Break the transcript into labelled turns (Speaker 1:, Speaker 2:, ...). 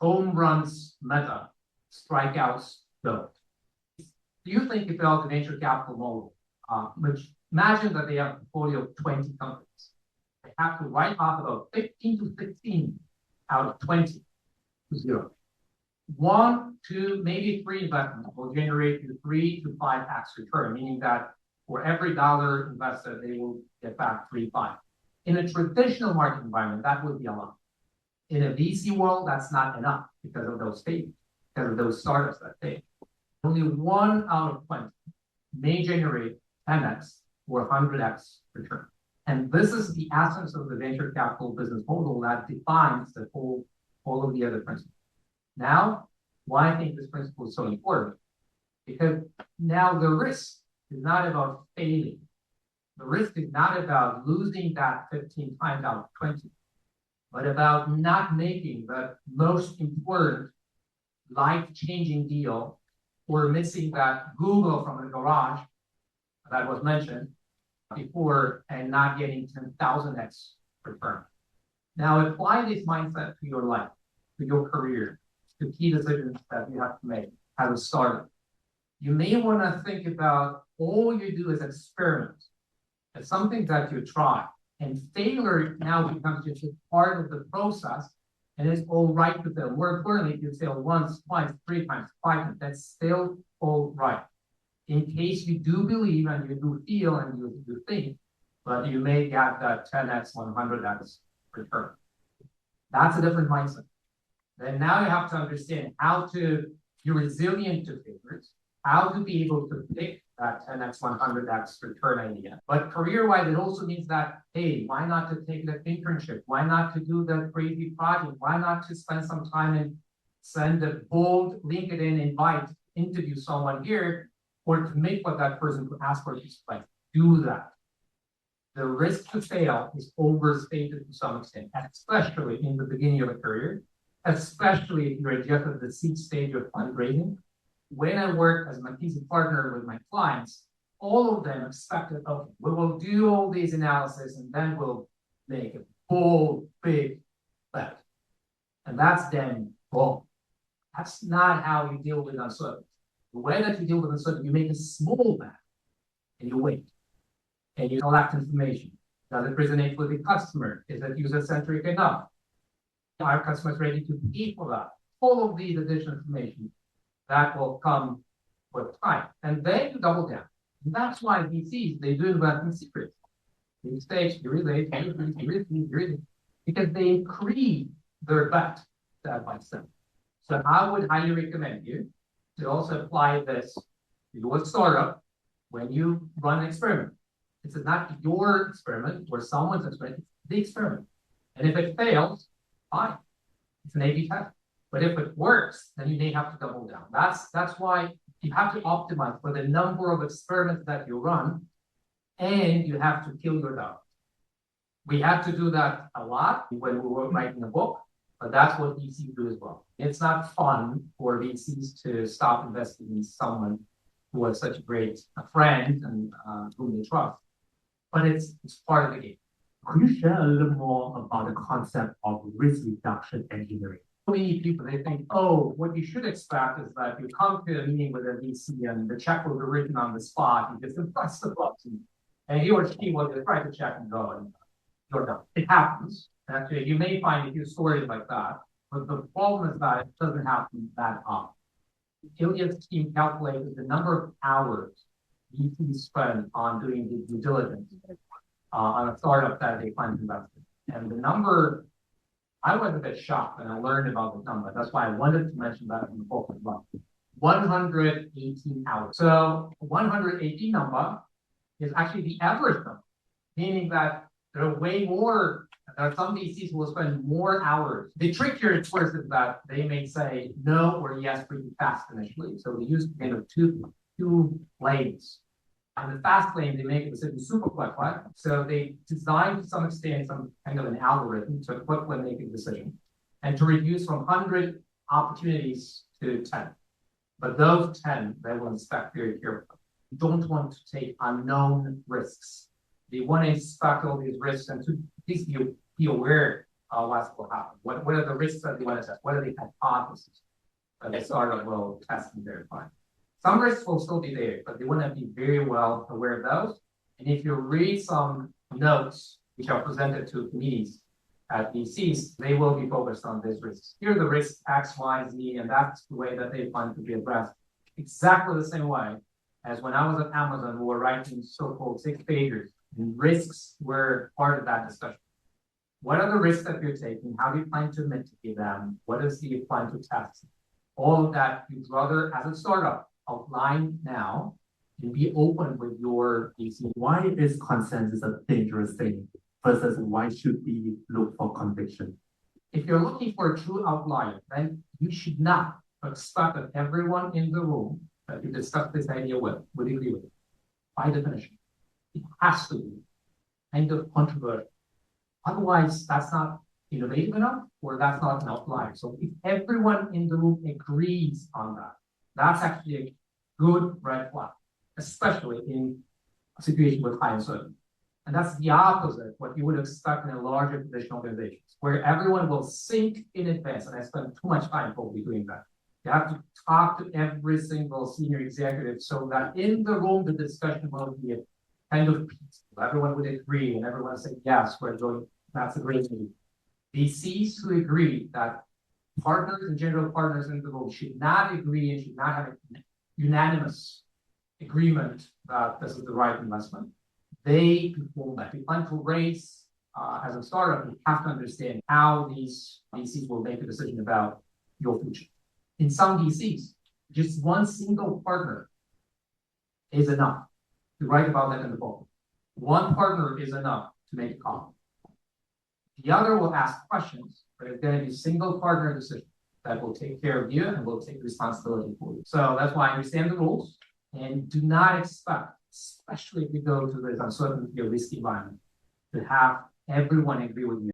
Speaker 1: home runs meta, strikeouts don't. Do you think about the venture capital model, which imagine that they have a portfolio of 20 companies. They have to write off about 15 to 16 out of 20 to zero. 1, 2, maybe 3 investments will generate you 3 to 5x return, meaning that for every dollar invested, they will get back 3, 5. In a traditional market environment, that would be a lot. In a VC world, that's not enough because of those stages, because of those startups that fail. Only 1 out of 20 may generate 10x or 100x return. And this is the essence of the venture capital business model that defines the all of the other principles. Now, why I think this principle is so important? Because now the risk is not about failing. The risk is not about losing that 15 times out of 20, but about not making the most important life-changing deal or missing that Google from the garage that was mentioned before and not getting 10,000x return. Now apply this mindset to your life, to your career, to key decisions that you have to make as a startup. You may want to think about all you do is experiment. It's something that you try. And failure now becomes just a part of the process, and it's all right to fail. More importantly, if you fail once, twice, 3 times, 5 times, that's still all right. In case you do believe and you do feel and you think, but you may get that 10x, 100x return. That's a different mindset. Then now you have to understand how to be resilient to failures, how to be able to pick that 10x, 100x return idea. But career-wise, it also means that, hey, why not to take that internship? Why not to do that crazy project? Why not to spend some time and send a bold LinkedIn invite, interview someone here, or to make what that person could ask for is like, do that. The risk to fail is overstated to some extent, especially in the beginning of a career, especially if you're just at the seed stage of fundraising. When I work as a McKinsey partner with my clients, all of them expected, okay, we will do all these analysis and then we'll make a bold, big bet. And that's then wrong. That's not how you deal with uncertainty. The way that you deal with uncertainty, you make a small bet and you wait. And you collect information. Does it resonate with the customer? Is it user-centric enough? Are customers ready to pay for that? All of these additional information that will come with time. And then you double down. And that's why VCs, they do invest in secrets. They stage, because they increase their bet step by step. So I would highly recommend you to also apply this to your startup when you run an experiment. It's not your experiment or someone's experiment, it's the experiment. And if it fails, fine. It's an A/B test. But if it works, then you may have to double down. That's why you have to optimize for the number of experiments that you run, and you have to kill your doubt. We have to do that a lot when we were writing a book, but that's what VCs do as well. It's not fun for VCs to stop investing in someone who was such a great friend and whom they trust, but it's part of the game.
Speaker 2: Could you share a little more about the concept of risk reduction engineering?
Speaker 1: So many people, they think, oh, what you should expect is that you come to a meeting with a VC and the check will be written on the spot. You just press the button and he or she will just write the check and go and you're done. It happens. Actually, you may find a few stories like that, but the problem is that it doesn't happen that often. Iliad's team calculated the number of hours VCs spend on doing the due diligence on a startup that they plan to invest in. And the number, I was a bit shocked when I learned about the number. That's why I wanted to mention that in the book as well. 118 hours. So 118 number is actually the average number, meaning that there are way more, there are some VCs who will spend more hours. The trick here, of course, is that they may say no or yes pretty fast initially. So they use kind of two lanes. On the fast lane, they make a decision super quick, right? So they design to some extent some kind of an algorithm to quickly make a decision and to reduce from 100 opportunities to 10. But those 10, they will inspect very carefully. You don't want to take unknown risks. They want to inspect all these risks and to at least be aware what's will happen. What are the risks that they want to test? What are the hypotheses that the startup will test and verify? Some risks will still be there, but they want to be very well aware of those. And if you read some notes which are presented to committees at VCs, they will be focused on these risks. Here are the risks X, Y, Z, and that's the way that they plan to be addressed. Exactly the same way as when I was at Amazon, we were writing so-called 6 pages, and risks were part of that discussion. What are the risks that you're taking? How do you plan to mitigate them? What is the plan to test? All of that you'd rather, as a startup, outline now and be open with your VC.
Speaker 2: Why is consensus a dangerous thing versus why should we look for conviction?
Speaker 1: If you're looking for a true outlier, then you should not expect that everyone in the room that you discuss this idea with would agree with it. By definition, it has to be kind of controversial. Otherwise, that's not innovative enough, or that's not an outlier. So if everyone in the room agrees on that, that's actually a good red flag, especially in a situation with high uncertainty. And that's the opposite, what you would expect in a larger traditional organizations, where everyone will think in advance. And I spend too much time probably doing that. You have to talk to every single senior executive so that in the room, the discussion will be kind of peaceful. Everyone would agree and everyone say, yes, we're going, that's a great meeting. VCs who agree that partners and general partners in the room should not agree and should not have a unanimous agreement that this is the right investment. They perform that. If you plan to raise as a startup, you have to understand how these VCs will make a decision about your future. In some VCs, just one single partner is enough. You write about that in the book. One partner is enough to make a call. The other will ask questions, but it's going to be a single partner decision that will take care of you and will take responsibility for you. So that's why I understand the rules and do not expect, especially if you go to this uncertainty or risky environment, to have everyone agree with you.